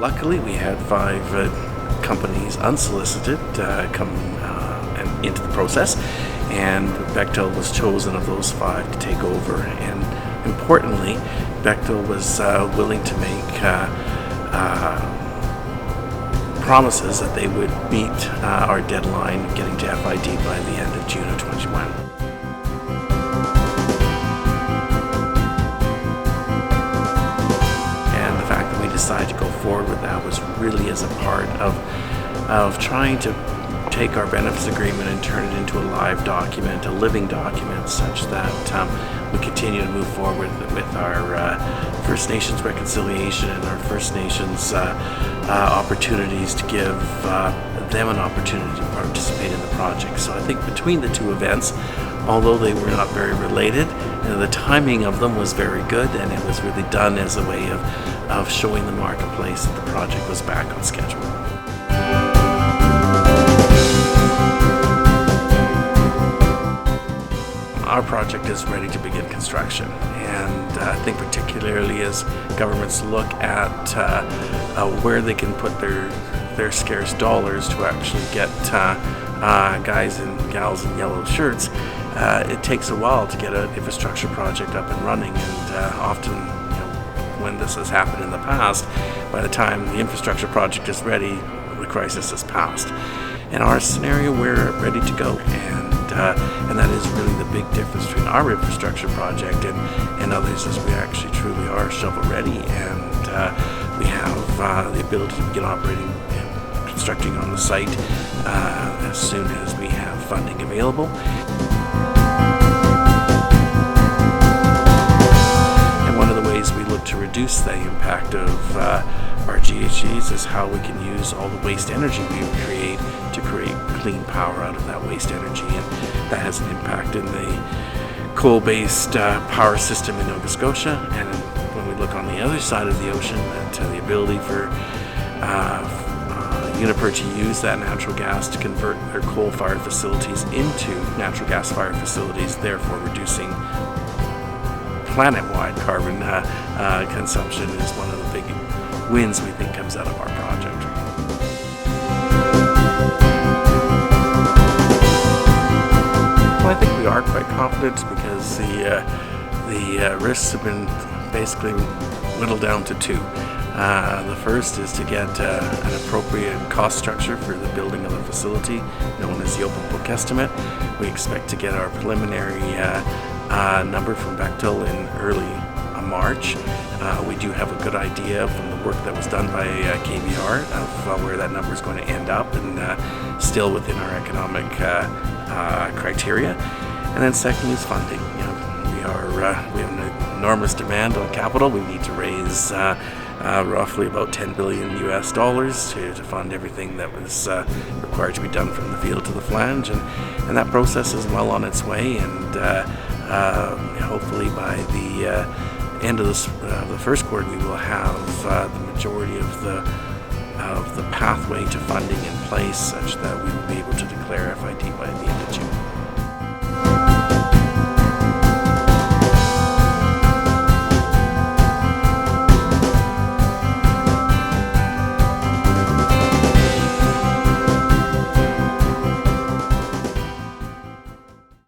Luckily, we had 5 companies unsolicited come into the process, and Bechtel was chosen of those 5 to take over. And importantly, Bechtel was willing to make promises that they would meet our deadline of getting to FID by the end of June of 2021. And the fact that we decided to go forward with that was really as a part of trying to take our benefits agreement and turn it into a live document, a living document, such that we continue to move forward with our First Nations reconciliation and our First Nations opportunities to give them an opportunity to participate in the project. So I think between the 2 events, although they were not very related, the timing of them was very good, and it was really done as a way of showing the marketplace that the project was back on schedule. Our project is ready to begin construction, and I think particularly as governments look at where they can put their scarce dollars to actually get guys and gals in yellow shirts, it takes a while to get an infrastructure project up and running, and often, when this has happened in the past, by the time the infrastructure project is ready, the crisis has passed. In our scenario, we're ready to go, and that is really the big difference between our infrastructure project and others, is we actually truly are shovel ready, and we have the ability to begin operating and constructing on the site as soon as we have funding available. And one of the ways we look to reduce the impact of our GHGs is how we can use all the waste energy we create to create clean power out of that waste energy, and that has an impact in the coal-based power system in Nova Scotia. And when we look on the other side of the ocean, to the ability for Uniper to use that natural gas to convert their coal-fired facilities into natural gas-fired facilities, therefore reducing planet-wide carbon consumption, is one of the big wins we think comes out of our project. Well, I think we are quite confident because the risks have been basically whittled down to 2. The first is to get an appropriate cost structure for the building of the facility, known as the open book estimate. We expect to get our preliminary number from Bechtel in early March. We do have a good idea from the work that was done by KBR of where that number is going to end up, and still within our economic criteria. And then secondly is funding. We have an enormous demand on capital. We need to raise roughly about $10 billion to fund everything that was required to be done from the field to the flange, and that process is well on its way, and hopefully by the end of the first quarter we will have the majority of the pathway to funding in place, such that we will be able to declare FID by the end